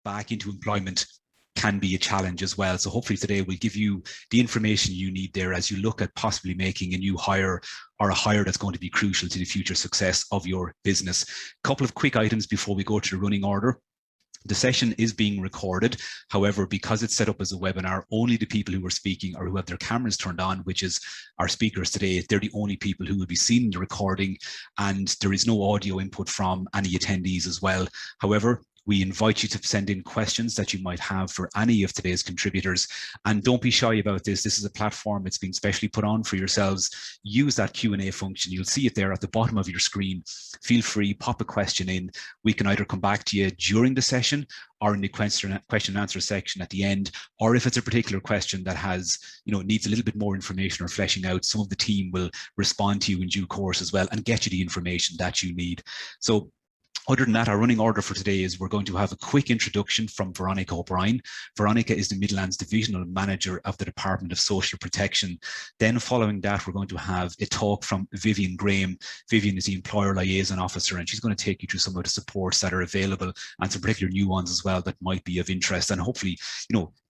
back into employment can be a challenge as well. So hopefully today we'll give you the information you need there as you look at possibly making a new hire or a hire that's going to be crucial to the future success of your business. A couple of quick items before we go to the running order. The session is being recorded. However, because it's set up as a webinar, only the people who are speaking or who have their cameras turned on, which is our speakers today, they're the only people who will be seeing the recording, and there is no audio input from any attendees as well. However, we invite you to send in questions that you might have for any of today's contributors. And don't be shy about this. This is a platform that's been specially put on for yourselves. Use that Q&A function. You'll see it there at the bottom of your screen. Feel free, pop a question in. We can either come back to you during the session or in the question and answer section at the end, or if it's a particular question that has, needs a little bit more information or fleshing out, some of the team will respond to you in due course as well and get you the information that you need. So other than that, our running order for today is we're going to have a quick introduction from Veronica O'Brien. Veronica is the Midlands Divisional Manager of the Department of Social Protection. Then following that, we're going to have a talk from Vivian Graham. Vivian is the Employer Liaison Officer, and she's going to take you through some of the supports that are available and some particular new ones as well that might be of interest, and hopefully,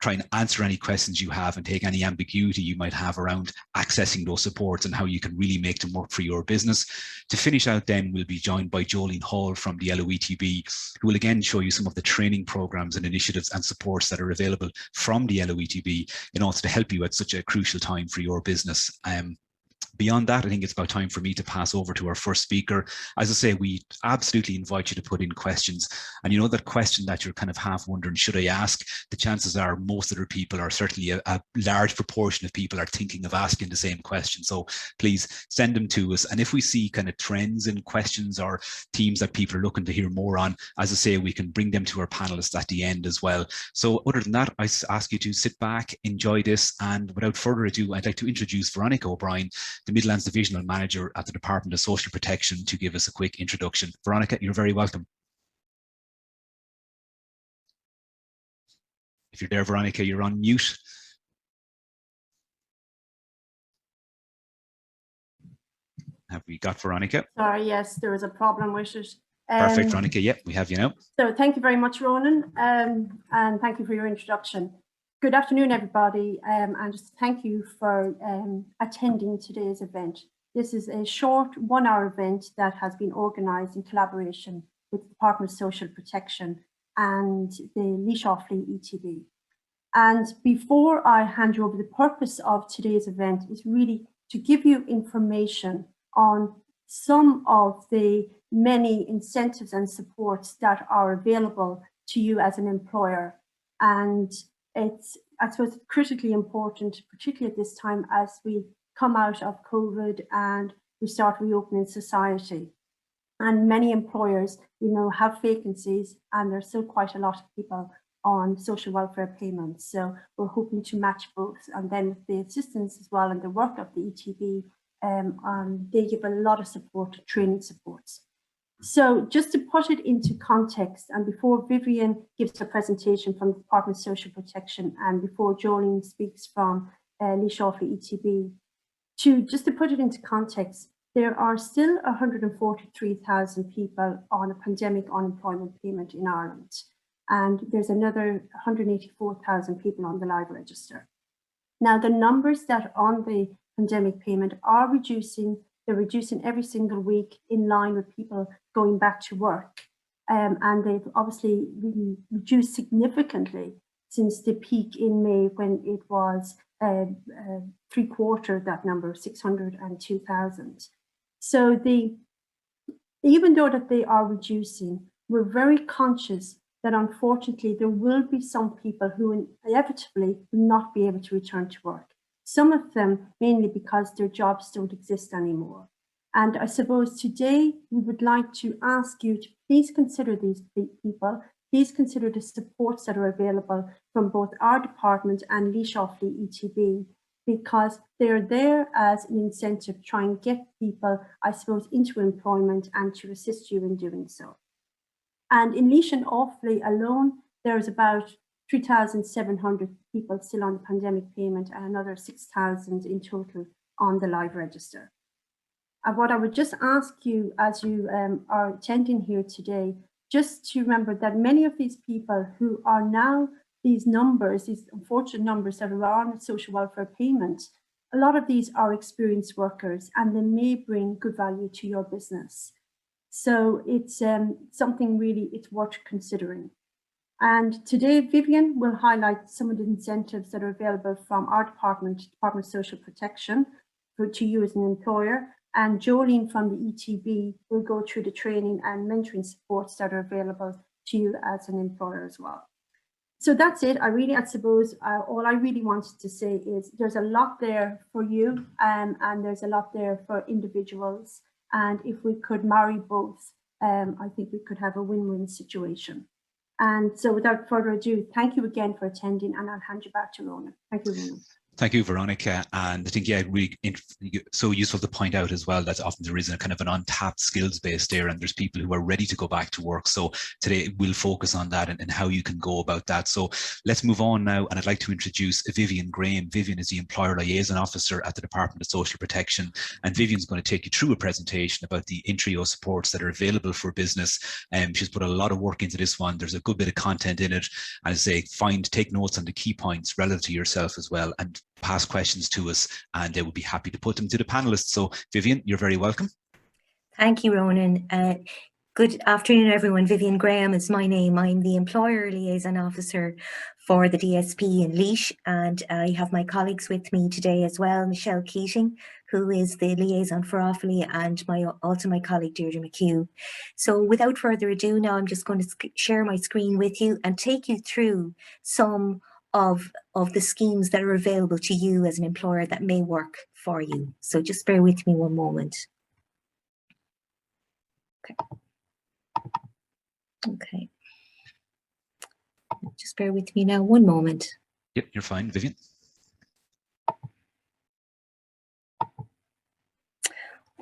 try and answer any questions you have and take any ambiguity you might have around accessing those supports and how you can really make them work for your business. To finish out then, we'll be joined by Jolene Hall from the LOETB, who will again show you some of the training programs and initiatives and supports that are available from the LOETB in order to help you at such a crucial time for your business. Beyond that, I think it's about time for me to pass over to our first speaker. As I say, we absolutely invite you to put in questions. And that question that you're kind of half wondering, should I ask? The chances are most other people, or certainly a large proportion of people, are thinking of asking the same question. So please send them to us. And if we see kind of trends in questions or themes that people are looking to hear more on, as I say, we can bring them to our panelists at the end as well. So other than that, I ask you to sit back, enjoy this. And without further ado, I'd like to introduce Veronica O'Brien, the Midlands Divisional Manager at the Department of Social Protection, to give us a quick introduction. Veronica, you're very welcome. If you're there, Veronica, you're on mute. Have we got Veronica? Sorry, yes, there was a problem with it. Perfect, Veronica. Yeah, we have you now. So thank you very much, Ronan, and thank you for your introduction. Good afternoon, everybody, and just thank you for attending today's event. This is a short 1-hour event that has been organised in collaboration with the Department of Social Protection and the Laois and Offaly ETB. And before I hand you over, the purpose of today's event is really to give you information on some of the many incentives and supports that are available to you as an employer. And it's, I suppose, critically important, particularly at this time as we come out of COVID and we start reopening society. And many employers, have vacancies, and there's still quite a lot of people on social welfare payments. So we're hoping to match both. And then with the assistance as well and the work of the ETB, they give a lot of support, training supports. So just to put it into context, and before Vivian gives her presentation from the Department of Social Protection, and before Jolene speaks from Laois and Offaly ETB, just to put it into context, there are still 143,000 people on a pandemic unemployment payment in Ireland, and there's another 184,000 people on the live register. Now, the numbers that are on the pandemic payment are reducing. They're reducing every single week in line with people going back to work. And they've obviously really reduced significantly since the peak in May, when it was 3/4 that number, 602,000. So even though that they are reducing, we're very conscious that unfortunately there will be some people who inevitably will not be able to return to work. Some of them mainly because their jobs don't exist anymore. And I suppose today we would like to ask you to please consider these people, please consider the supports that are available from both our department and Laois and Offaly ETB, because they're there as an incentive to try and get people, I suppose, into employment and to assist you in doing so. And in Laois and Offaly alone, there's about 3,700 people still on the pandemic payment and another 6,000 in total on the live register. And what I would just ask you, as you are attending here today, just to remember that many of these people who are now these numbers, these unfortunate numbers that are on social welfare payment, a lot of these are experienced workers and they may bring good value to your business. So it's something really it's worth considering. And today, Vivian will highlight some of the incentives that are available from our Department of Social Protection to you as an employer. And Jolene from the ETB will go through the training and mentoring supports that are available to you as an employer as well. So that's it. I suppose all I really wanted to say is there's a lot there for you and there's a lot there for individuals. And if we could marry both, I think we could have a win-win situation. And so without further ado, thank you again for attending, and I'll hand you back to Ronan. Thank you, Ronan. Thank you, Veronica. And I think, yeah, really so useful to point out as well that often there is a kind of an untapped skills base there, and there's people who are ready to go back to work. So today we'll focus on that and how you can go about that. So let's move on now. And I'd like to introduce Vivian Graham. Vivian is the Employer Liaison Officer at the Department of Social Protection. And Vivian's going to take you through a presentation about the Intrio supports that are available for business. She's put a lot of work into this one. There's a good bit of content in it. And I say, take notes on the key points relative to yourself as well, and pass questions to us, and they will be happy to put them to the panelists. So Vivian, you're very welcome. Thank you, Ronan. Good afternoon, everyone. Vivian Graham is my name. I'm the Employer Liaison Officer for the DSP in Laois, and I have my colleagues with me today as well, Michelle Keating, who is the Liaison for Offaly, and also my colleague Deirdre McHugh. So without further ado, now I'm just going to share my screen with you and take you through some of the schemes that are available to you as an employer that may work for you. So just bear with me one moment. Okay. Just bear with me now one moment. Yep, you're fine, Vivian.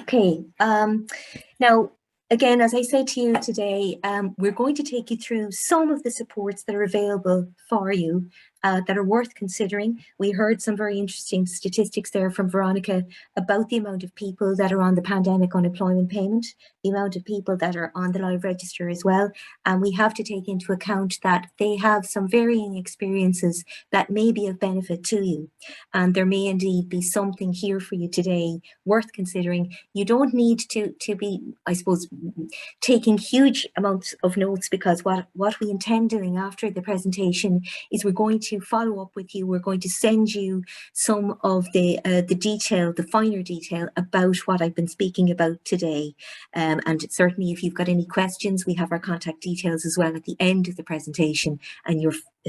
Okay. Now, again, as I said to you today, we're going to take you through some of the supports that are available for you that are worth considering. We heard some very interesting statistics there from Veronica about the amount of people that are on the pandemic unemployment payment, the amount of people that are on the live register as well. And we have to take into account that they have some varying experiences that may be of benefit to you. And there may indeed be something here for you today worth considering. You don't need to be, I suppose, taking huge amounts of notes, because what we intend doing after the presentation is we're going to follow up with you. We're going to send you some of the detail, the finer detail about what I've been speaking about today. And certainly if you've got any questions, we have our contact details as well at the end of the presentation, and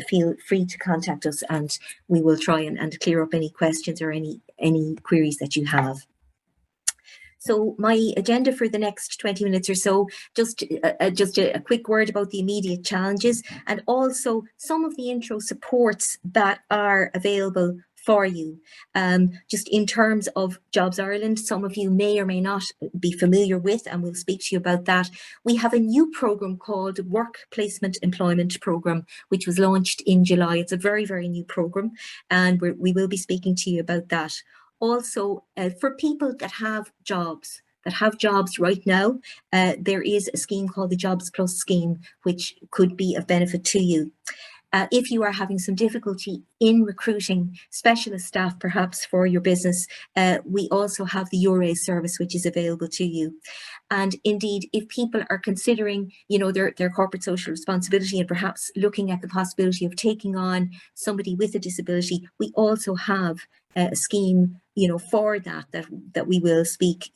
feel free to contact us and we will try and clear up any questions or any queries that you have. So my agenda for the next 20 minutes or so, just a quick word about the immediate challenges, and also some of the intro supports that are available for you. Just in terms of Jobs Ireland, some of you may or may not be familiar with, and we'll speak to you about that. We have a new programme called Work Placement Employment Programme, which was launched in July. It's a very, very new programme, and we will be speaking to you about that. Also, for people that have jobs right now, there is a scheme called the Jobplus scheme, which could be of benefit to you. If you are having some difficulty in recruiting specialist staff, perhaps for your business, we also have the Euraise service, which is available to you. And indeed, if people are considering, their corporate social responsibility and perhaps looking at the possibility of taking on somebody with a disability, we also have a scheme, for that we will speak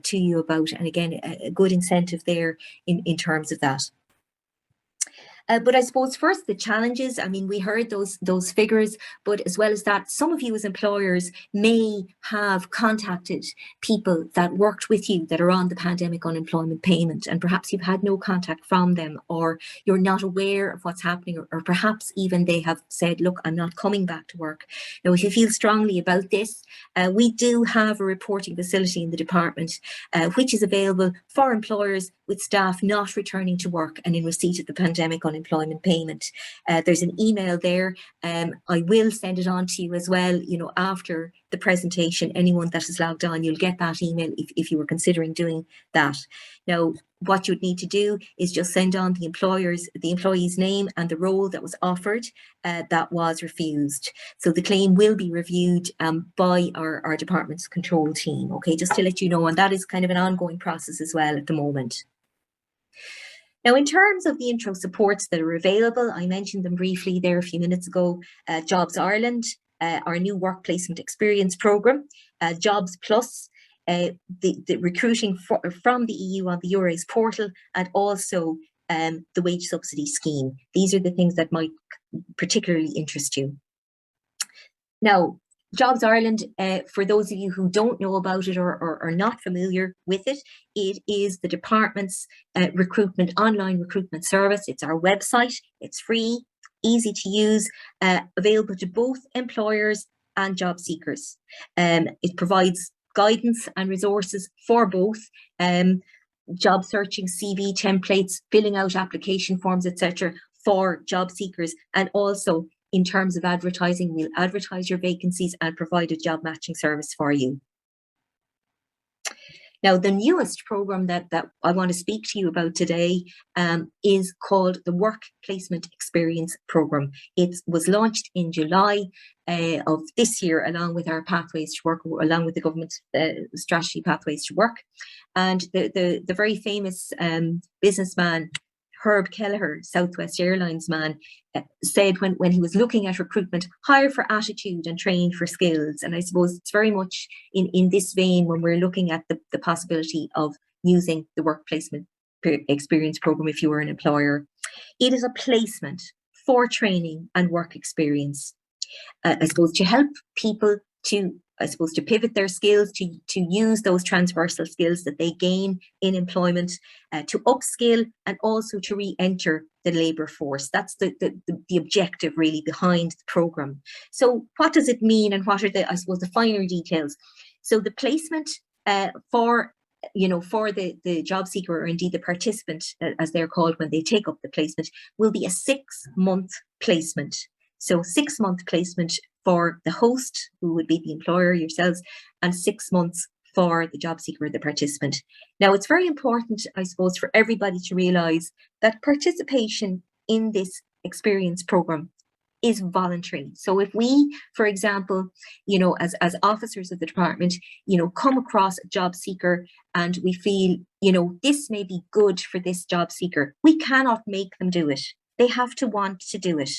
to you about. And again, a good incentive there in terms of that. But I suppose first the challenges. I mean, we heard those figures, but as well as that, some of you as employers may have contacted people that worked with you that are on the pandemic unemployment payment, and perhaps you've had no contact from them, or you're not aware of what's happening, or perhaps even they have said, look, I'm not coming back to work. Now, if you feel strongly about this, we do have a reporting facility in the department, which is available for employers with staff not returning to work and in receipt of the pandemic unemployment unemployment payment. There's an email there. I will send it on to you as well, you know, after the presentation. Anyone that is logged on, you'll get that email if you were considering doing that. Now, what you'd need to do is just send on the employee's name and the role that was offered that was refused. So the claim will be reviewed by our department's control team, okay, just to let you know, and that is kind of an ongoing process as well at the moment. Now, in terms of the intro supports that are available, I mentioned them briefly there a few minutes ago. Jobs Ireland, our new work placement experience programme, Jobplus, the recruiting from the EU on the EURES portal, and also the wage subsidy scheme. These are the things that might particularly interest you. Now, Jobs Ireland, for those of you who don't know about it or are not familiar with it, it is the department's online recruitment service. It's our website. It's free, easy to use, available to both employers and job seekers. It provides guidance and resources for both job searching, CV templates, filling out application forms, etc. for job seekers, and also in terms of advertising, we'll advertise your vacancies and provide a job matching service for you. Now, the newest programme that I want to speak to you about today is called the Work Placement Experience Programme. It was launched in July of this year, along with our Pathways to Work, along with the government strategy Pathways to Work. And the very famous businessman, Herb Kelleher, Southwest Airlines man, said when he was looking at recruitment, hire for attitude and train for skills. And I suppose it's very much in this vein when we're looking at the possibility of using the work placement experience programme if you were an employer. It is a placement for training and work experience, I suppose, to help people to pivot their skills, to use those transversal skills that they gain in employment, to upskill and also to re-enter the labour force. That's the objective really behind the programme. So what does it mean, and what are the finer details? So the placement for the job seeker, or indeed the participant, as they're called when they take up the placement, will be a 6-month placement. So 6-month placement for the host, who would be the employer, yourselves, and 6 months for the job seeker or the participant. Now, it's very important, I suppose, for everybody to realise that participation in this experience programme is voluntary. So if we, for example, as officers of the department, come across a job seeker and we feel, this may be good for this job seeker, we cannot make them do it. They have to want to do it.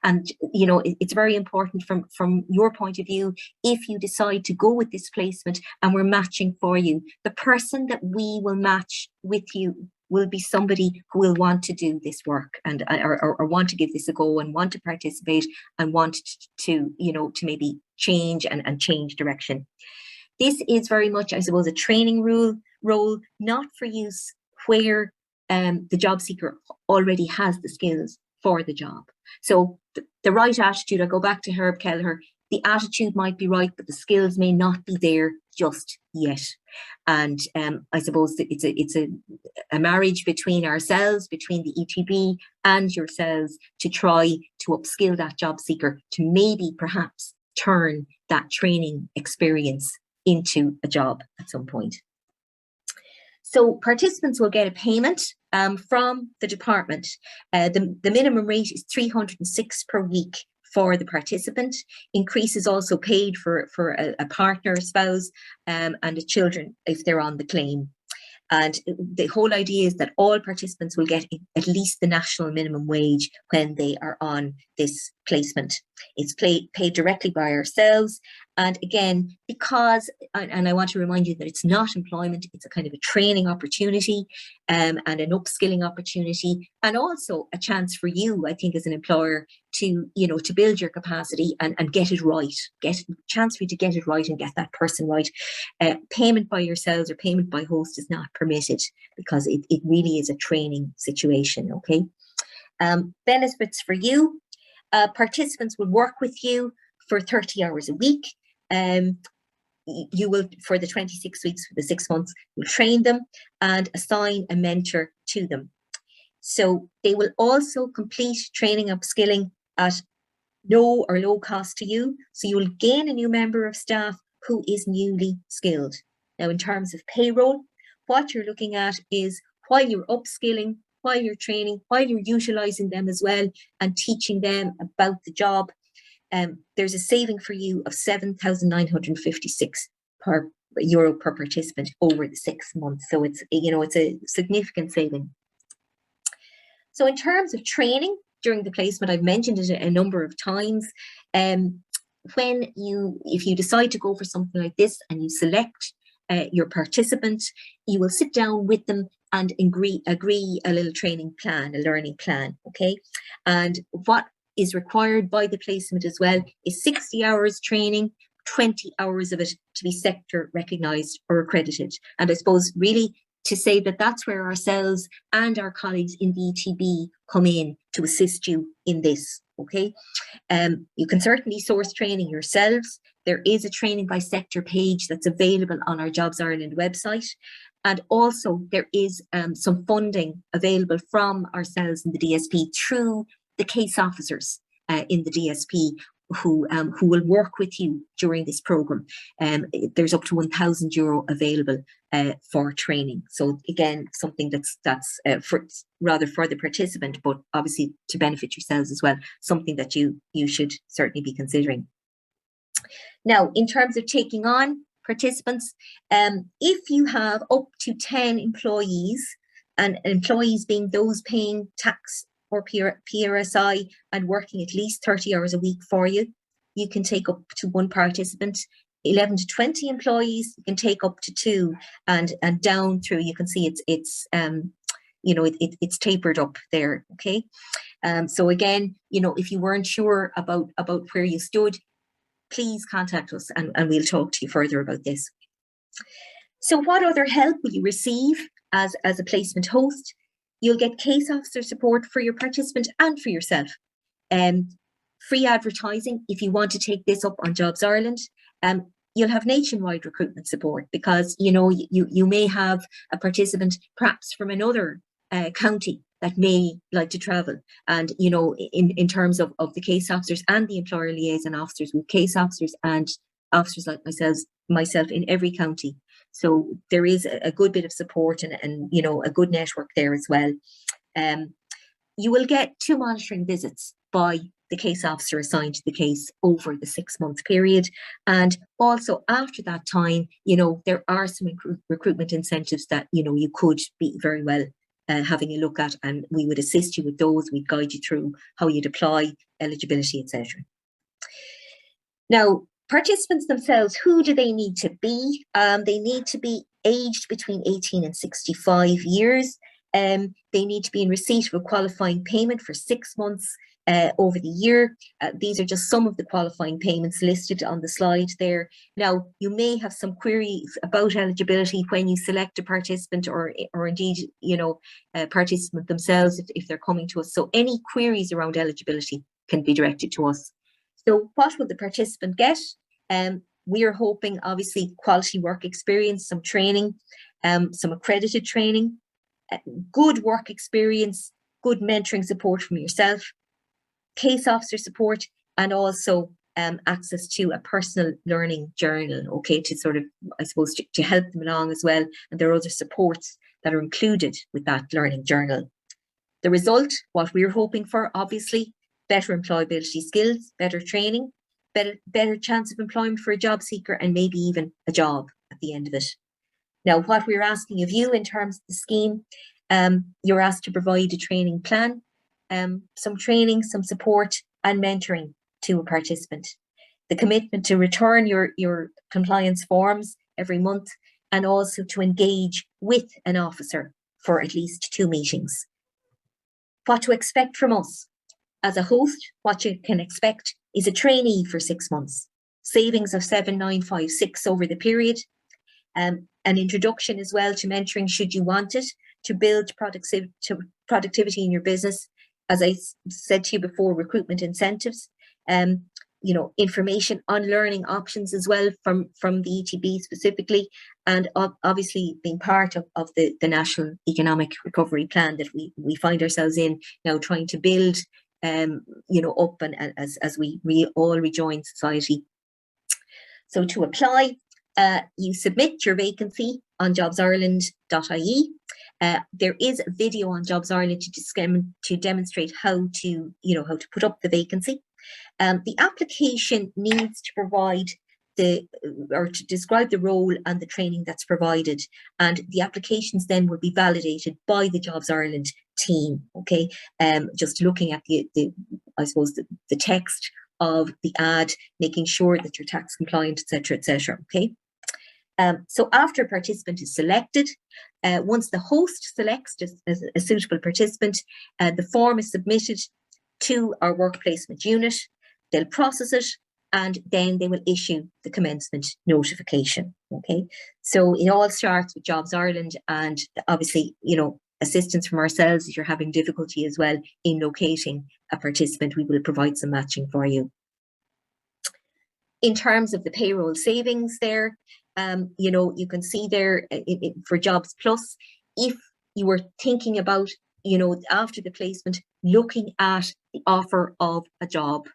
And, it's very important from your point of view, if you decide to go with this placement and we're matching for you, the person that we will match with you will be somebody who will want to do this work and or want to give this a go and want to participate and want to maybe change and change direction. This is very much, I suppose, a training role, not for use where the job seeker already has the skills for the job. So the right attitude, I go back to Herb Kelleher, the attitude might be right, but the skills may not be there just yet. And I suppose that it's a marriage between ourselves, between the ETB and yourselves, to try to upskill that job seeker to maybe perhaps turn that training experience into a job at some point. So participants will get a payment from the department. The minimum rate is 306 per week for the participant. Increase is also paid for a partner, a spouse, and the children if they're on the claim. And the whole idea is that all participants will get at least the national minimum wage when they are on this placement. It's paid directly by ourselves. And again, because, and I want to remind you that it's not employment, it's a kind of a training opportunity and an upskilling opportunity, and also a chance for you, I think, as an employer to build your capacity and get it right, get a chance for you to get it right and get that person right. Payment by yourselves or payment by host is not permitted because it really is a training situation, okay? Benefits for you. Participants will work with you for 30 hours a week. You will, for the 26 weeks, for the 6 months, you'll train them and assign a mentor to them. So they will also complete training upskilling at no or low cost to you. So you will gain a new member of staff who is newly skilled. Now, in terms of payroll, what you're looking at is while you're upskilling, while you're training, while you're utilising them as well and teaching them about the job, there's a saving for you of €7,956 per participant over the 6 months. So it's, you know, it's a significant saving. So in terms of training during the placement, I've mentioned it a number of times. If you decide to go for something like this and you select your participant, you will sit down with them and agree a little training plan, a learning plan, okay? And what is required by the placement as well is 60 hours training, 20 hours of it to be sector recognised or accredited. And I suppose really to say that that's where ourselves and our colleagues in the ETB come in to assist you in this, okay? You can certainly source training yourselves. There is a training by sector page that's available on our Jobs Ireland website. And also there is some funding available from ourselves in the DSP through the case officers in the DSP who will work with you during this programme. There's up to €1,000 available for training. So again, something that's for the participant, but obviously to benefit yourselves as well, something that you should certainly be considering. Now, in terms of taking on participants, if you have up to 10 employees, and employees being those paying tax or PRSI and working at least 30 hours a week for you, you can take up to 1 participant. 11 to 20 employees, you can take up to 2, and down through, you can see it's tapered up there, okay? So again, you know, if you weren't sure about where you stood, please contact us and we'll talk to you further about this. So what other help will you receive as a placement host? You'll get case officer support for your participant and for yourself. Free advertising if you want to take this up on Jobs Ireland. You'll have nationwide recruitment support because, you know, you may have a participant perhaps from another county that may like to travel. And, you know, in terms of the case officers and the employer liaison officers, with case officers and officers like myself in every county. So there is a good bit of support and you know, a good network there as well. You will get 2 monitoring visits by the case officer assigned to the case over the 6-month period. And also after that time, you know, there are some recruitment incentives that, you know, you could be very well having a look at, and we would assist you with those. We'd guide you through how you'd apply, eligibility, etc. Now, participants themselves, who do they need to be? They need to be aged between 18 and 65 years. They need to be in receipt of a qualifying payment for 6 months over the year. These are just some of the qualifying payments listed on the slide there. Now, you may have some queries about eligibility when you select a participant or indeed, you know, participant themselves if they're coming to us. So any queries around eligibility can be directed to us. So what will the participant get? We are hoping, obviously, quality work experience, some training, some accredited training, good work experience, good mentoring support from yourself, case officer support, and also access to a personal learning journal, okay, to sort of, I suppose, to help them along as well. And there are other supports that are included with that learning journal. The result, what we're hoping for, obviously, better employability skills, better training, better chance of employment for a job seeker, and maybe even a job at the end of it. Now, what we're asking of you in terms of the scheme, you're asked to provide a training plan, some training, some support and mentoring to a participant. The commitment to return your compliance forms every month, and also to engage with an officer for at least 2 meetings. What to expect from us? As a host, what you can expect is a trainee for 6 months, savings of 7,956 over the period, an introduction as well to mentoring should you want it, to build productivity in your business. As I said to you before, recruitment incentives, information on learning options as well from the ETB specifically, and obviously being part of the National Economic Recovery Plan that we find ourselves in now, trying to build up and as we all rejoin society. So to apply, you submit your vacancy on jobsireland.ie. There is a video on Jobs Ireland to demonstrate how to put up the vacancy. The application needs to provide to describe the role and the training that's provided, and the applications then will be validated by the Jobs Ireland team. Okay, just looking at the text of the ad, making sure that you're tax compliant, etc., etc. Okay. So after a participant is selected, once the host selects a suitable participant, the form is submitted to our work placement unit. They'll process it, and then they will issue the commencement notification. Okay, so it all starts with Jobs Ireland, and obviously, assistance from ourselves if you're having difficulty as well in locating a participant. We will provide some matching for you. In terms of the payroll savings there, you can see there for Jobplus, if you were thinking about, after the placement, looking at the offer of a job,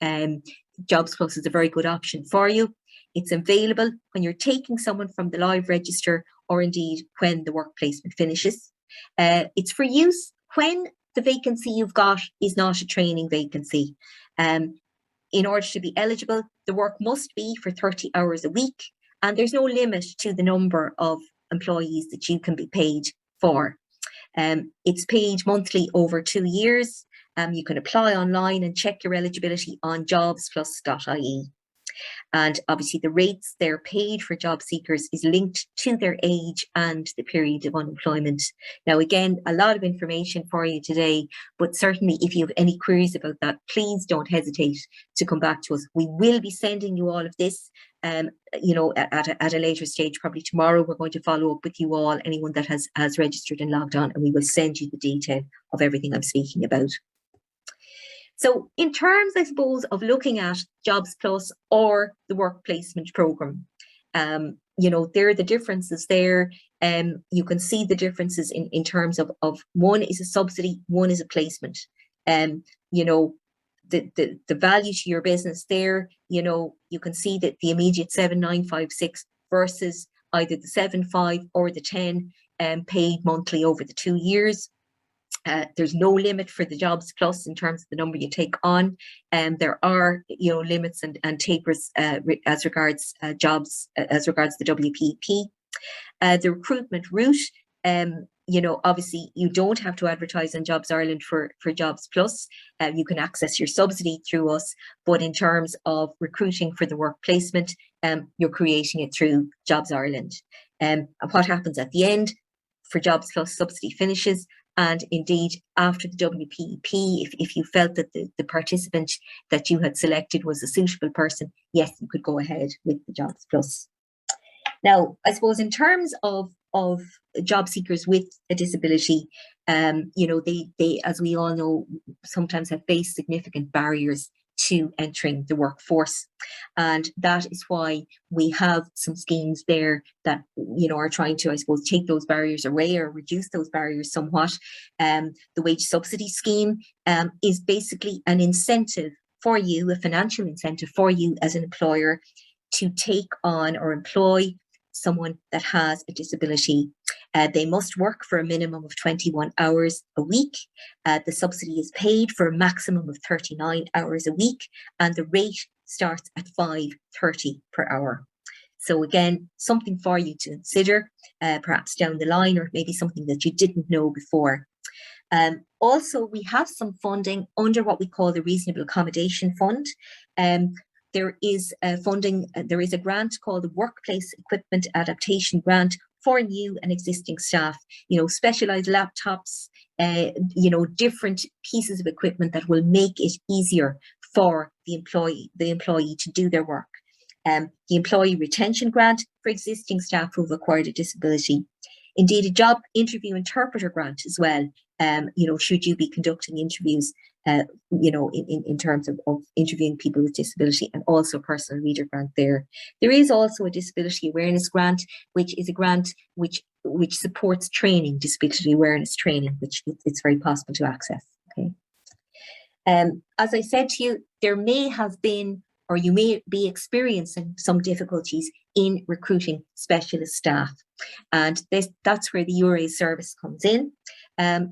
Jobplus is a very good option for you. It's available when you're taking someone from the live register, or indeed when the work placement finishes. It's for use when the vacancy you've got is not a training vacancy. In order to be eligible, the work must be for 30 hours a week, and there's no limit to the number of employees that you can be paid for. It's paid monthly over 2 years. You can apply online and check your eligibility on jobsplus.ie. And obviously the rates they're paid for job seekers is linked to their age and the period of unemployment. Now, again, a lot of information for you today, but certainly if you have any queries about that, please don't hesitate to come back to us. We will be sending you all of this, at a later stage, probably tomorrow. We're going to follow up with you all, anyone that has registered and logged on, and we will send you the detail of everything I'm speaking about. So in terms, I suppose, of looking at Jobplus or the work placement programme, there are the differences there. You can see the differences in terms of one is a subsidy, one is a placement. The value to your business there, you can see that the immediate 7,956 versus either the 7,500 or the 10 paid monthly over the 2 years. There's no limit for the Jobplus in terms of the number you take on, and there are limits and tapers as regards jobs, as regards the WPP. The recruitment route, obviously you don't have to advertise on Jobs Ireland for Jobplus. You can access your subsidy through us, but in terms of recruiting for the work placement, you're creating it through Jobs Ireland. And what happens at the end for Jobplus, subsidy finishes. And indeed, after the WPP, if you felt that the participant that you had selected was a suitable person, yes, you could go ahead with the Jobplus. Now, I suppose in terms of job seekers with a disability, they, as we all know, sometimes have faced significant barriers to entering the workforce, and that is why we have some schemes there that are trying to, I suppose, take those barriers away or reduce those barriers somewhat. The wage subsidy scheme is basically an incentive for you, a financial incentive for you as an employer to take on or employ someone that has a disability. They must work for a minimum of 21 hours a week. The subsidy is paid for a maximum of 39 hours a week, and the rate starts at $5.30 per hour. So again, something for you to consider, perhaps down the line, or maybe something that you didn't know before. Also, we have some funding under what we call the Reasonable Accommodation Fund. There is funding, there is a grant called the Workplace Equipment Adaptation Grant for new and existing staff, specialized laptops, different pieces of equipment that will make it easier for the employee to do their work. The Employee Retention Grant for existing staff who have acquired a disability. Indeed, a job interview interpreter grant as well, should you be conducting interviews. in terms of interviewing people with disability, and also a personal reader grant there. There is also a disability awareness grant, which is a grant which supports training, disability awareness training, which it's very possible to access. Okay. As I said to you, there may have been, or you may be experiencing some difficulties in recruiting specialist staff. And that's where the URA service comes in.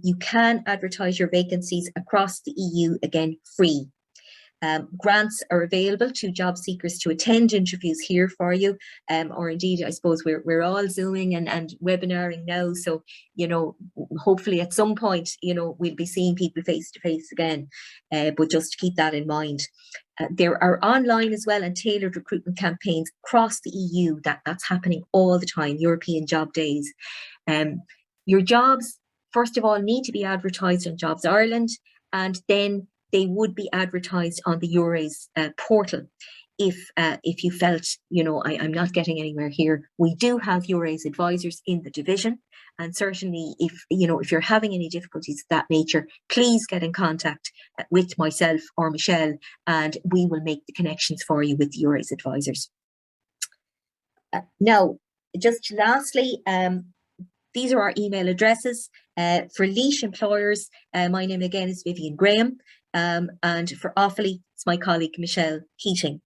You can advertise your vacancies across the EU, again, free. Grants are available to job seekers to attend interviews here for you, or indeed, I suppose we're all Zooming and webinaring now. So, hopefully at some point, we'll be seeing people face to face again, but just keep that in mind. There are online as well and tailored recruitment campaigns across the EU that's happening all the time, European Job Days. Your jobs, first of all, need to be advertised on Jobs Ireland, and then they would be advertised on the URA's portal. If you felt, I'm not getting anywhere here, we do have URA's advisors in the division. And certainly if you're having any difficulties of that nature, please get in contact with myself or Michelle, and we will make the connections for you with URA's advisors. Now, just lastly, these are our email addresses. For Laois employers, my name again is Vivian Graham. And for Offaly, it's my colleague Michelle Keating.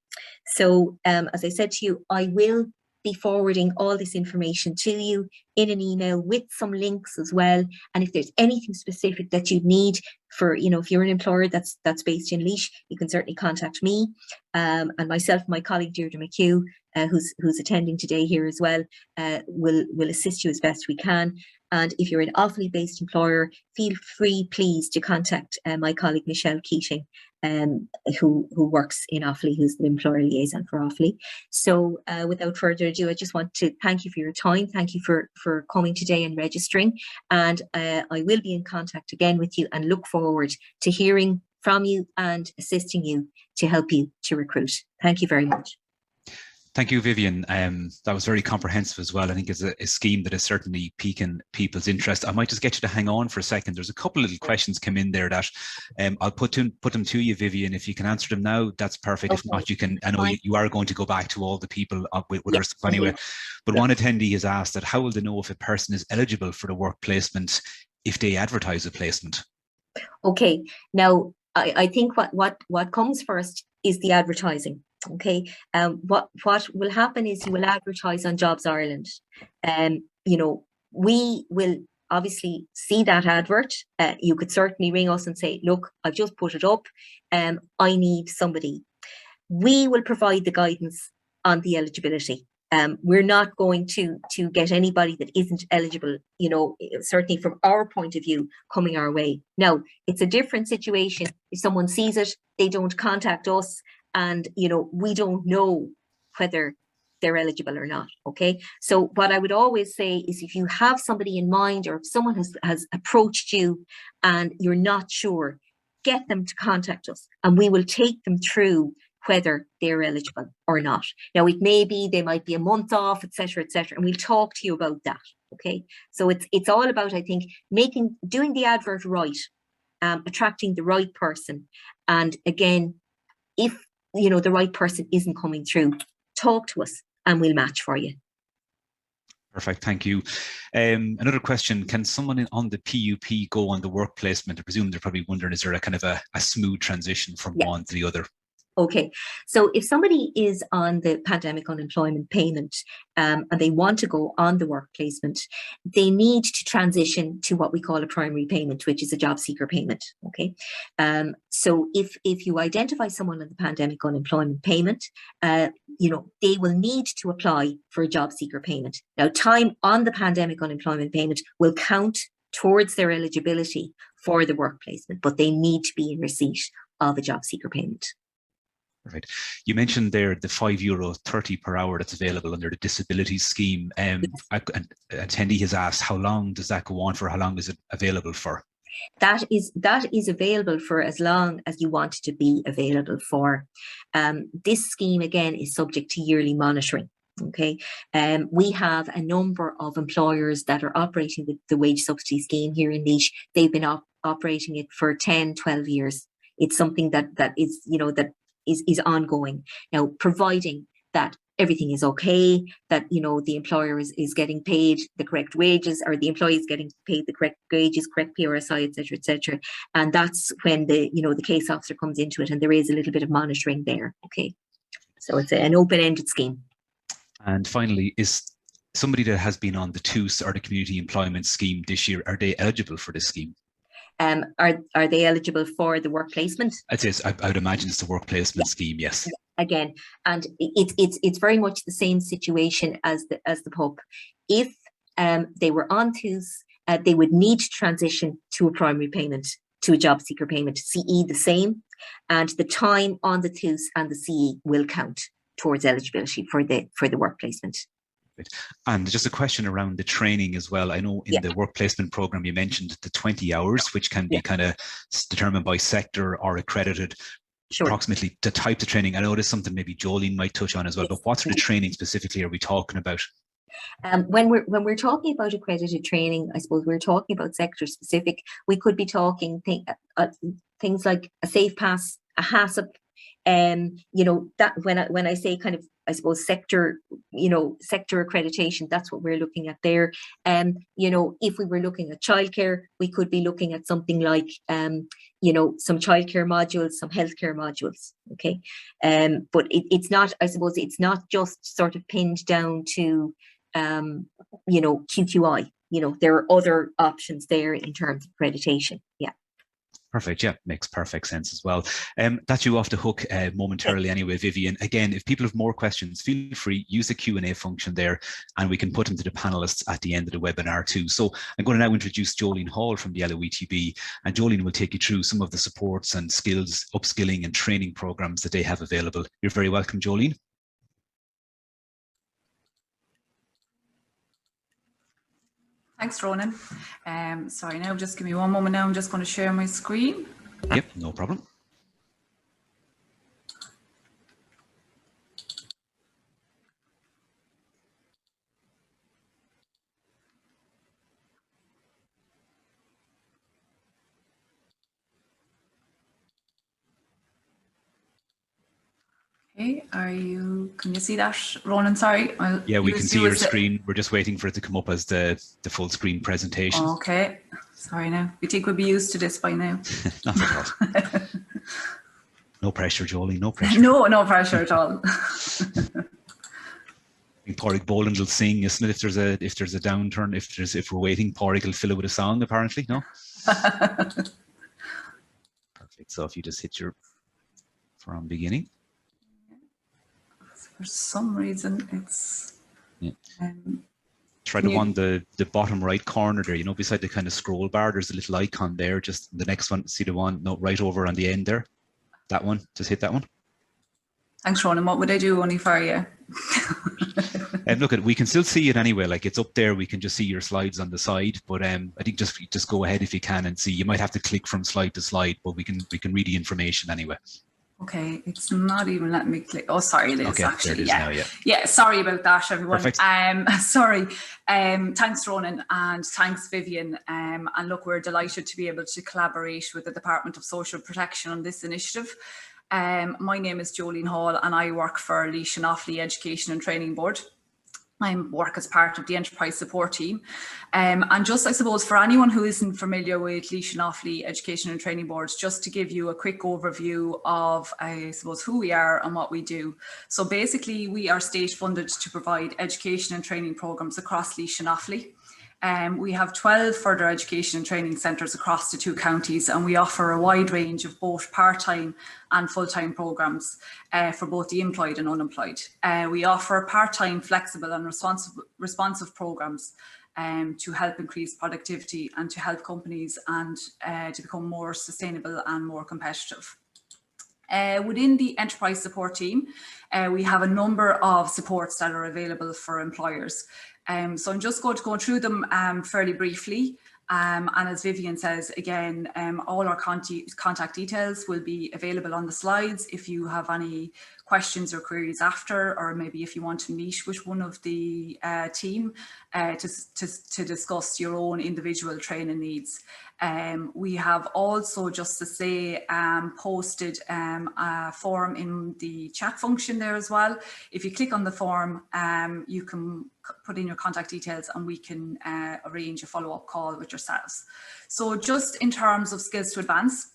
So as I said to you, I will be forwarding all this information to you in an email with some links as well. And if there's anything specific that you need for, if you're an employer that's based in Laois, you can certainly contact me and myself, my colleague Deirdre McHugh, who's attending today here as well, will assist you as best we can. And if you're an Offaly-based employer, feel free, please, to contact my colleague Michelle Keating, who works in Offaly, who's the employer liaison for Offaly. So without further ado, I just want to thank you for your time. Thank you for coming today and registering. And I will be in contact again with you and look forward to hearing from you and assisting you to help you to recruit. Thank you very much. Thank you, Vivian. That was very comprehensive as well. I think it's a scheme that is certainly piquing people's interest. I might just get you to hang on for a second. There's a couple of little questions come in there that I'll put them to you, Vivian. If you can answer them now, that's perfect. Okay. If not, you can. I know you are going to go back to all the people with us anyway. But one attendee has asked that how will they know if a person is eligible for the work placement if they advertise a placement? Okay. Now, I think what comes first is the advertising. Okay, what will happen is you will advertise on Jobs Ireland. We will obviously see that advert. You could certainly ring us and say, look, I've just put it up. I need somebody. We will provide the guidance on the eligibility. We're not going to get anybody that isn't eligible, certainly from our point of view, coming our way. Now, it's a different situation. If someone sees it, they don't contact us, and, we don't know whether they're eligible or not, okay? So what I would always say is if you have somebody in mind, or if someone has approached you and you're not sure, get them to contact us and we will take them through whether they're eligible or not. Now, it may be, they might be a month off, etc., and we'll talk to you about that, okay? So it's all about, I think, doing the advert right, attracting the right person. And again, if the right person isn't coming through, talk to us and we'll match for you. Perfect, thank you. Another question, can someone on the PUP go on the work placement? I presume they're probably wondering, is there a kind of a smooth transition from one to the other? Okay, so if somebody is on the pandemic unemployment payment and they want to go on the work placement, they need to transition to what we call a primary payment, which is a job seeker payment. Okay, so if you identify someone on the pandemic unemployment payment, they will need to apply for a job seeker payment. Now, time on the pandemic unemployment payment will count towards their eligibility for the work placement, but they need to be in receipt of a job seeker payment. Right. You mentioned there the €5.30 per hour that's available under the disability scheme. An attendee has asked, how long does that go on for? How long is it available for? That is available for as long as you want it to be available for. This scheme, again, is subject to yearly monitoring. Okay, we have a number of employers that are operating the wage subsidy scheme here in Laois. They've been operating it for 10, 12 years. It's something that is, you know, that is ongoing. Now, providing that everything is okay, that, you know, the employer is getting paid the correct wages, or the employee is getting paid the correct wages, correct PRSI, etc., etc. And that's when the, you know, the case officer comes into it, and there is a little bit of monitoring there. Okay, so it's an open-ended scheme. And finally, is somebody that has been on the TOOS or the Community Employment Scheme this year, are they eligible for this scheme? Are they eligible for the work placement? I would imagine it's the work placement scheme, yes. Again, and it's very much the same situation as the PUP. If they were on TOOS, they would need to transition to a primary payment, to a job seeker payment. CE the same, and the time on the TOOS and the CE will count towards eligibility for the work placement. And just a question around the training as well. I know in the work placement program you mentioned the 20 hours, which can be kind of determined by sector or accredited. Sure. Approximately the type of training. I know there's something maybe Jolene might touch on as well, but what sort of training specifically are we talking about? When we're talking about accredited training, I suppose we're talking about sector specific. We could be talking things like a Safe Pass, a HACCP. You know, that when I say kind of, I suppose, sector, you know, sector accreditation, that's what we're looking at there. You know, if we were looking at childcare, we could be looking at something like, you know, some childcare modules, some healthcare modules. Okay, but it's not, I suppose, it's not just sort of pinned down to, you know, QQI. You know, there are other options there in terms of accreditation. Yeah. Perfect. Yeah, makes perfect sense as well. That's you off the hook momentarily anyway, Vivian. Again, if people have more questions, feel free, use the Q&A function there, and we can put them to the panelists at the end of the webinar too. So I'm going to now introduce Jolene Hall from the LOETB, and Jolene will take you through some of the supports and skills, upskilling and training programs that they have available. You're very welcome, Jolene. Thanks, Ronan. Sorry, now just give me one moment now. I'm just going to share my screen. Yep, no problem. Okay, can you see that, Ronan? Sorry. Yeah, we can see your screen. We're just waiting for it to come up as the full screen presentation. Okay, sorry now. You think we'll be used to this by now? Not at all. No pressure, Jolie, no pressure. No pressure at all. I think Pádraig Boland will sing, isn't it? If there's a downturn, if we're waiting, Pádraig will fill it with a song, apparently, no? Perfect. So if you just hit your from beginning. For some reason, it's try the one the bottom right corner there, you know, beside the kind of scroll bar, there's a little icon there. Just the next one, see the one right over on the end there, that one, just hit that one. Thanks, Ronan. What would I do only for you? And look, we can still see it anyway, like it's up there, we can just see your slides on the side, but I think just go ahead if you can and see. You might have to click from slide to slide, but we can read the information anyway. Okay, it's not even letting me click. Oh, sorry, it is okay, actually. There it is now, yeah. Sorry about that, everyone. Perfect. Sorry. Thanks, Ronan, and thanks, Vivian. And look, we're delighted to be able to collaborate with the Department of Social Protection on this initiative. My name is Jolene Hall, and I work for Laois and Offaly Education and Training Board. I work as part of the enterprise support team. And just, I suppose, for anyone who isn't familiar with Laois and Offaly Education and Training Boards, just to give you a quick overview of, I suppose, who we are and what we do. So basically, we are state funded to provide education and training programs across Laois and Offaly. We have 12 further education and training centres across the 2 counties, and we offer a wide range of both part-time and full-time programmes for both the employed and unemployed. We offer part-time, flexible and responsive programmes to help increase productivity and to help companies and to become more sustainable and more competitive. Within the enterprise support team, we have a number of supports that are available for employers. So I'm just going to go through them fairly briefly. And as Vivian says, again, all our contact details will be available on the slides if you have any questions or queries after, or maybe if you want to meet with one of the team to discuss your own individual training needs. We have also, just to say, posted a form in the chat function there as well. If you click on the form, you can put in your contact details and we can arrange a follow-up call with yourselves. So just in terms of skills to advance,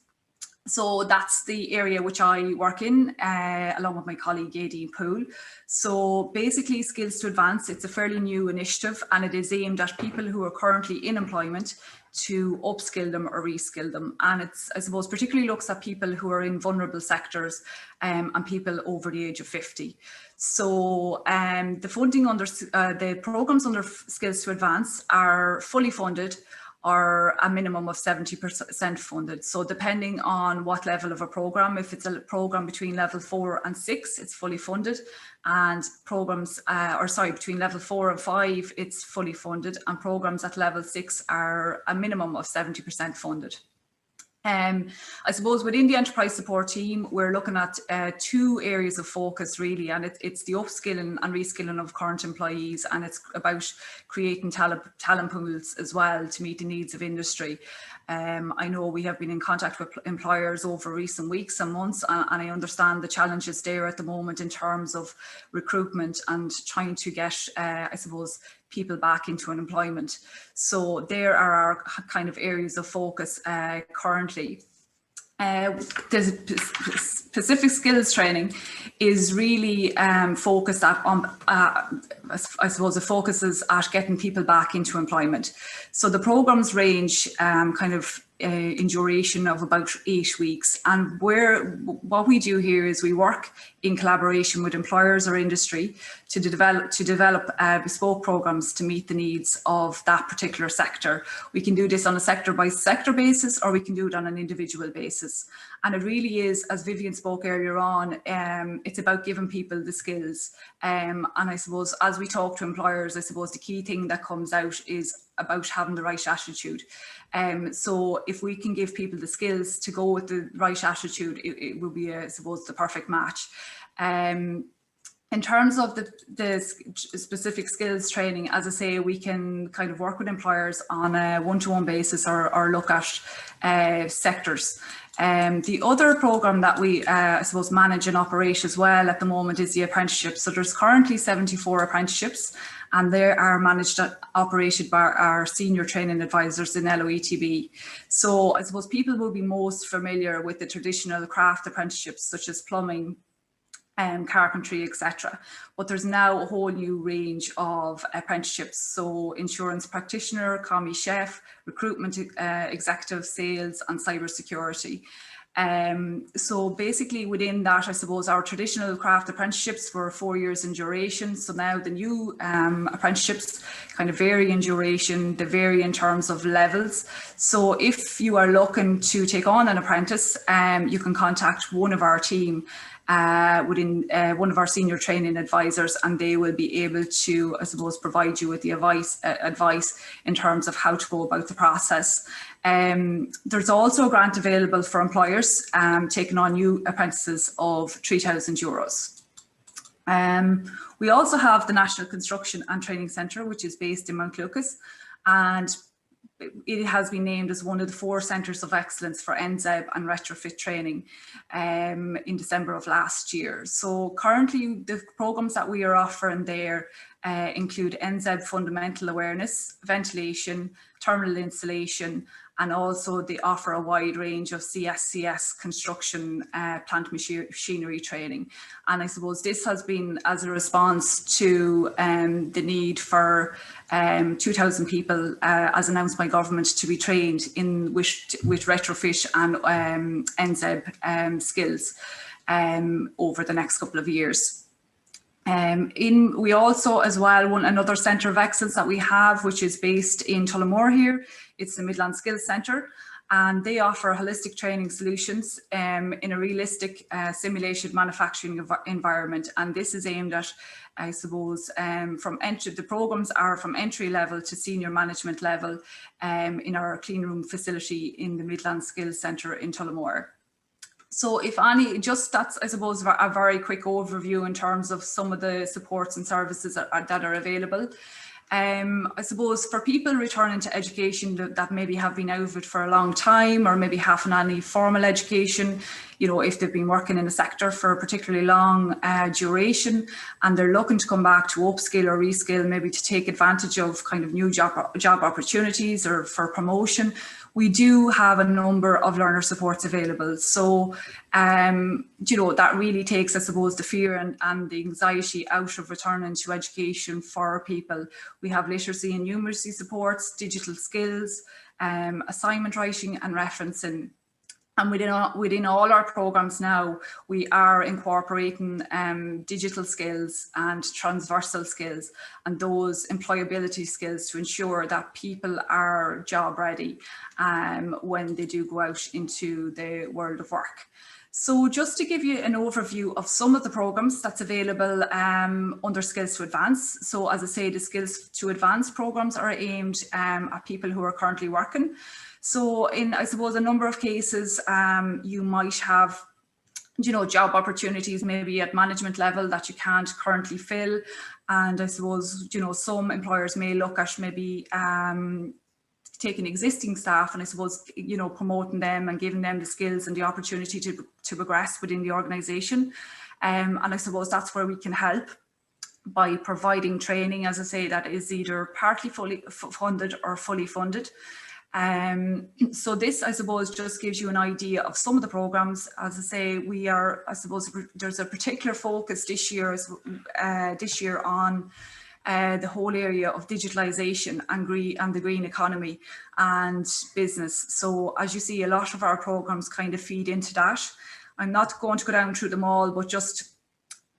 so that's the area which I work in, along with my colleague Aideen Poole. So basically, Skills to Advance, it's a fairly new initiative and it is aimed at people who are currently in employment to upskill them or reskill them. And it's, I suppose, particularly looks at people who are in vulnerable sectors and people over the age of 50. So the funding under the programs under Skills to Advance are fully funded, or a minimum of 70% funded. So depending on what level of a program, if it's a program between level 4 and 6, it's fully funded, and programs, between level 4 and 5, it's fully funded, and programs at level 6 are a minimum of 70% funded. I suppose within the enterprise support team, we're looking at 2 areas of focus really, and it's the upskilling and reskilling of current employees, and it's about creating talent pools as well to meet the needs of industry. I know we have been in contact with employers over recent weeks and months, and I understand the challenges there at the moment in terms of recruitment and trying to get, I suppose, people back into an employment. So there are our kind of areas of focus currently. The specific skills training is really focused on, I suppose it focuses at getting people back into employment. So the programs range in duration of about 8 weeks, and what we do here is we work in collaboration with employers or industry to develop bespoke programs to meet the needs of that particular sector. We can do this on a sector by sector basis, or we can do it on an individual basis. And it really is, as Vivian spoke earlier on, it's about giving people the skills. And I suppose as we talk to employers, I suppose the key thing that comes out is about having the right attitude. So if we can give people the skills to go with the right attitude, it will be, I suppose, the perfect match. In terms of the specific skills training, as I say, we can kind of work with employers on a one-to-one basis or look at sectors. The other program that we, I suppose, manage and operate as well at the moment is the apprenticeship. So there's currently 74 apprenticeships, and they are managed and operated by our senior training advisors in LOETB. So I suppose people will be most familiar with the traditional craft apprenticeships such as plumbing, carpentry, etc. But there's now a whole new range of apprenticeships. So insurance practitioner, commis chef, recruitment executive, sales and cybersecurity. So basically within that, I suppose our traditional craft apprenticeships were 4 years in duration. So now the new apprenticeships kind of vary in duration, they vary in terms of levels. So if you are looking to take on an apprentice, you can contact one of our team within one of our senior training advisors, and they will be able to, I suppose, provide you with the advice in terms of how to go about the process. There's also a grant available for employers taking on new apprentices of €3,000. We also have the National Construction and Training Centre, which is based in Mount Lucas, and it has been named as one of the 4 centres of excellence for NZEB and retrofit training in December of last year. So currently the programmes that we are offering there include NZEB fundamental awareness, ventilation, terminal installation, and also they offer a wide range of CSCS construction plant machinery training. And I suppose this has been as a response to the need for 2,000 people, as announced by government, to be trained in with retrofit and NZEB skills over the next couple of years. We also as well another centre of excellence that we have, which is based in Tullamore here. It's the Midland Skills Centre, and they offer holistic training solutions in a realistic simulated manufacturing environment. And this is aimed at, I suppose, the programmes are from entry level to senior management level in our clean room facility in the Midland Skills Centre in Tullamore. So if any, just that's, I suppose, a very quick overview in terms of some of the supports and services that are available. I suppose for people returning to education that maybe have been out of it for a long time, or maybe haven't any formal education, you know, if they've been working in a sector for a particularly long duration and they're looking to come back to upskill or reskill, maybe to take advantage of kind of new job opportunities or for promotion, we do have a number of learner supports available. So, you know, that really takes, I suppose, the fear and the anxiety out of returning to education for people. We have literacy and numeracy supports, digital skills, assignment writing and referencing. And within all our programs now, we are incorporating digital skills and transversal skills and those employability skills to ensure that people are job ready when they do go out into the world of work. So just to give you an overview of some of the programs that's available under Skills to Advance. So as I say, the Skills to Advance programs are aimed at people who are currently working. So in, I suppose, a number of cases, you might have, you know, job opportunities maybe at management level that you can't currently fill. And I suppose, you know, some employers may look at maybe taking existing staff and I suppose, you know, promoting them and giving them the skills and the opportunity to progress within the organisation. And I suppose that's where we can help by providing training, as I say, that is either partly fully funded or fully funded. So this, I suppose, just gives you an idea of some of the programs. As I say, we are, I suppose, there's a particular focus this year on the whole area of digitalisation and the green economy and business. So as you see, a lot of our programs kind of feed into that. I'm not going to go down through them all, but just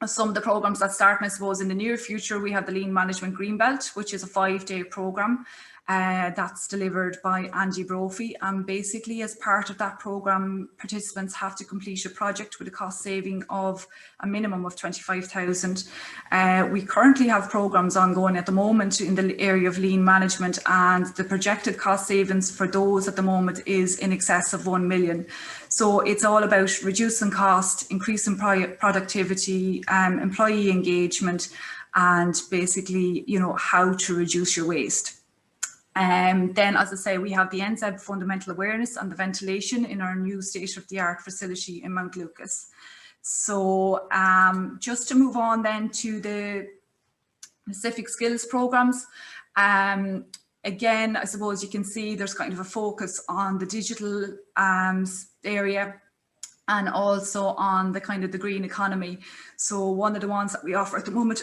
some of the programs that start, I suppose, in the near future, we have the Lean Management Greenbelt, which is a 5-day programme. That's delivered by Angie Brophy, and basically as part of that programme, participants have to complete a project with a cost saving of a minimum of 25,000. We currently have programmes ongoing at the moment in the area of lean management, and the projected cost savings for those at the moment is in excess of 1 million. So it's all about reducing cost, increasing productivity, employee engagement, and basically, you know, how to reduce your waste. Then, as I say, we have the NZEB fundamental awareness and the ventilation in our new state-of-the-art facility in Mount Lucas. So just to move on then to the specific skills programs. Again, I suppose you can see there's kind of a focus on the digital area and also on the kind of the green economy. So one of the ones that we offer at the moment,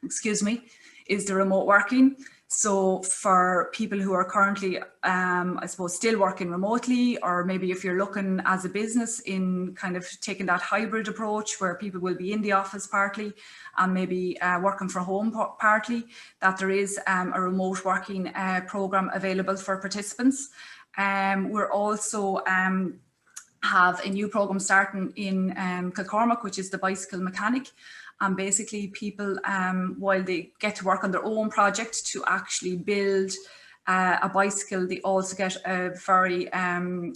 excuse me, is the remote working. So for people who are currently, I suppose, still working remotely, or maybe if you're looking as a business in kind of taking that hybrid approach where people will be in the office partly and maybe working from home partly, that there is a remote working programme available for participants. We're also have a new programme starting in Kilcormac, which is the bicycle mechanic. And basically people, while they get to work on their own project to actually build a bicycle, they also get a very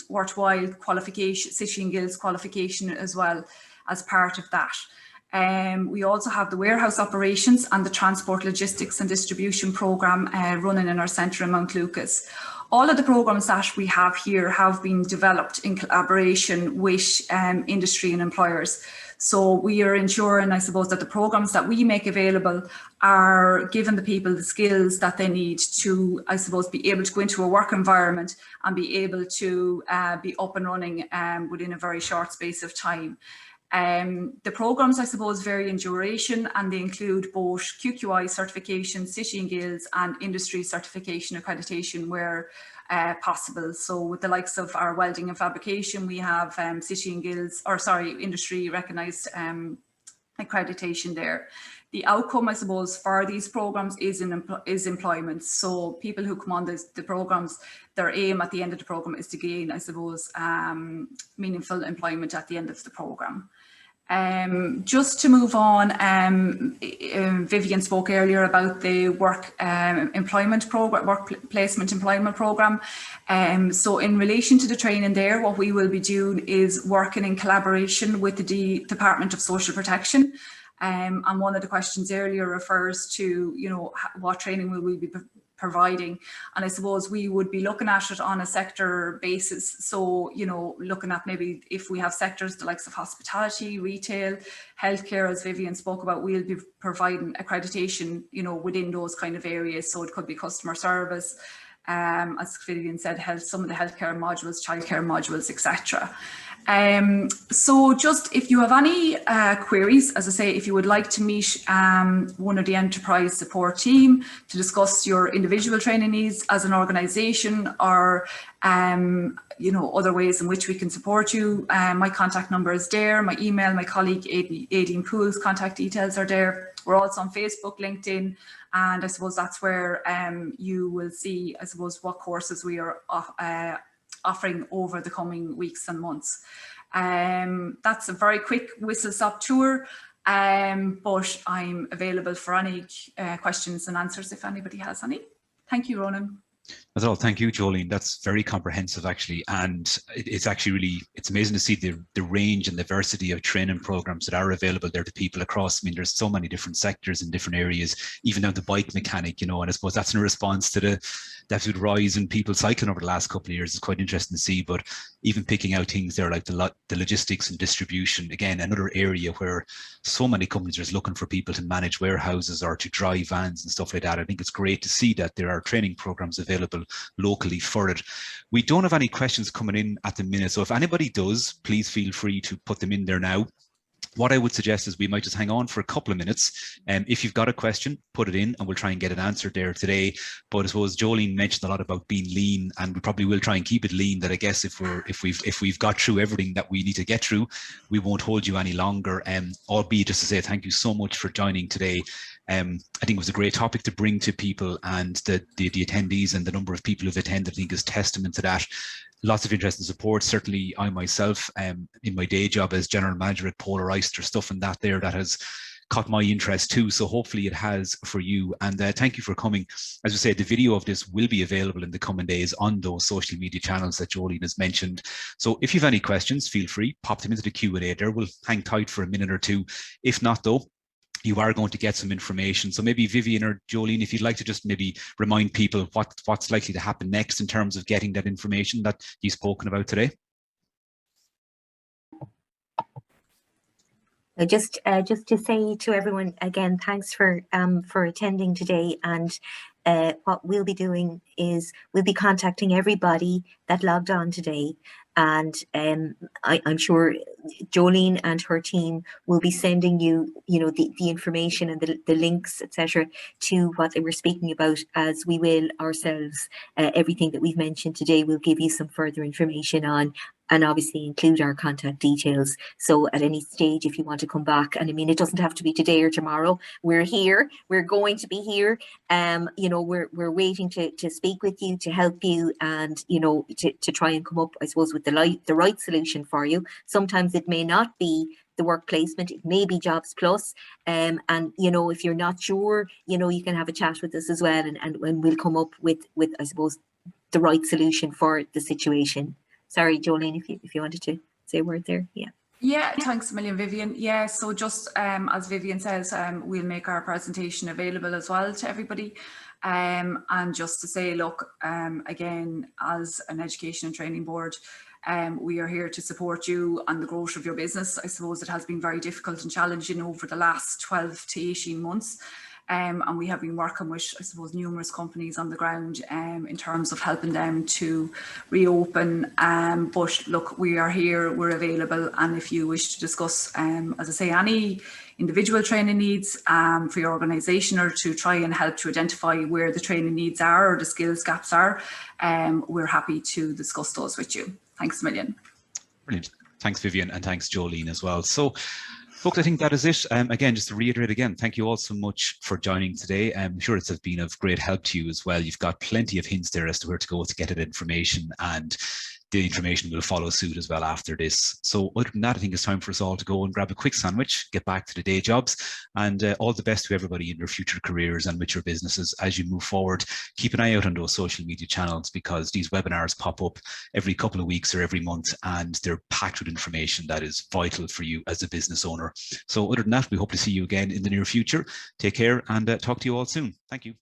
worthwhile qualification, City and Guilds qualification as well as part of that. We also have the warehouse operations and the transport logistics and distribution programme running in our centre in Mount Lucas. All of the programmes that we have here have been developed in collaboration with industry and employers. So we are ensuring, I suppose, that the programmes that we make available are giving the people the skills that they need to, I suppose, be able to go into a work environment and be able to be up and running within a very short space of time. The programmes, I suppose, vary in duration, and they include both QQI certification, City and Guilds, and industry certification accreditation where possible. So with the likes of our welding and fabrication, we have City and Guilds, or sorry, industry recognised accreditation there. The outcome, I suppose, for these programmes is employment. So people who come on the programmes, their aim at the end of the programme is to gain, I suppose, meaningful employment at the end of the programme. Just to move on, Vivian spoke earlier about the work employment program, work placement employment program. So in relation to the training there, what we will be doing is working in collaboration with the Department of Social Protection. And one of the questions earlier refers to, you know, what training will we be providing? And I suppose we would be looking at it on a sector basis. So, you know, looking at maybe if we have sectors, the likes of hospitality, retail, healthcare, as Vivian spoke about, we'll be providing accreditation, you know, within those kind of areas. So it could be customer service, as Vivian said, some of the healthcare modules, childcare modules, etc. So just if you have any queries, as I say, if you would like to meet one of the enterprise support team to discuss your individual training needs as an organisation, or you know, other ways in which we can support you, my contact number is there, my email, my colleague Aideen Poole's contact details are there. We're also on Facebook, LinkedIn, and I suppose that's where you will see, I suppose, what courses we are offering over the coming weeks and months. That's a very quick whistle-stop tour, but I'm available for any questions and answers if anybody has any. Thank you, Ronan. That's all. Thank you, Jolene. That's very comprehensive, actually, and it's actually really, it's amazing to see the range and diversity of training programs that are available there to people across. I mean, there's so many different sectors in different areas, even down to bike mechanic, you know, and I suppose that's in response to the absolute rise in people cycling over the last couple of years. It's quite interesting to see, but even picking out things there like the logistics and distribution, again, another area where so many companies are just looking for people to manage warehouses or to drive vans and stuff like that. I think it's great to see that there are training programs available locally for it. We don't have any questions coming in at the minute, so if anybody does, please feel free to put them in there now. What I would suggest is we might just hang on for a couple of minutes. If you've got a question, put it in and we'll try and get it answered there today. But I suppose Jolene mentioned a lot about being lean, and we probably will try and keep it lean, that I guess if we've got through everything that we need to get through, we won't hold you any longer. Albeit just to say thank you so much for joining today. I think it was a great topic to bring to people, and the attendees and the number of people who've attended, I think, is testament to that. Lots of interest and support. Certainly I myself, in my day job as general manager at Polar Ice, there's stuff in that there that has caught my interest too. So hopefully it has for you. And thank you for coming. As I said, the video of this will be available in the coming days on those social media channels that Jolene has mentioned. So if you have any questions, feel free, pop them into the Q&A there. We'll hang tight for a minute or two. If not though, you are going to get some information. So maybe Vivian or Jolene, if you'd like to just maybe remind people what's likely to happen next in terms of getting that information that you've spoken about today. Just to say to everyone again, thanks for attending today. And what we'll be doing is we'll be contacting everybody that logged on today, and I'm sure Jolene and her team will be sending you, the information and the links, etc., to what they were speaking about, as we will ourselves. Everything that we've mentioned today, we'll give you some further information on, and obviously include our contact details. So at any stage, if you want to come back, and I mean, it doesn't have to be today or tomorrow, we're here, we're going to be here. We're waiting to speak with you, to help you, and, to try and come up, I suppose, with the right solution for you. Sometimes it may not be the work placement, it may be Jobplus. And, if you're not sure, you can have a chat with us as well, and we'll come up with, I suppose, the right solution for the situation. Sorry, Jolene, if you wanted to say a word there. Yeah, thanks a million, Vivian. Yeah, so just as Vivian says, we'll make our presentation available as well to everybody. And just to say, look, again, as an education and training board, we are here to support you and the growth of your business. I suppose it has been very difficult and challenging over the last 12 to 18 months. And we have been working with, I suppose, numerous companies on the ground in terms of helping them to reopen. But look, we are here, we're available. And if you wish to discuss, as I say, any individual training needs for your organisation, or to try and help to identify where the training needs are or the skills gaps are, we're happy to discuss those with you. Thanks a million. Brilliant. Thanks, Vivian, and thanks, Jolene, as well. So, folks, I think that is it. Again, just to reiterate again, thank you all so much for joining today. I'm sure it's been of great help to you as well. You've got plenty of hints there as to where to go to get that information, and the information will follow suit as well after this. So other than that, I think it's time for us all to go and grab a quick sandwich, get back to the day jobs, and all the best to everybody in your future careers and with your businesses as you move forward. Keep an eye out on those social media channels, because these webinars pop up every couple of weeks or every month, and they're packed with information that is vital for you as a business owner. So other than that, we hope to see you again in the near future. Take care, and talk to you all soon. Thank you.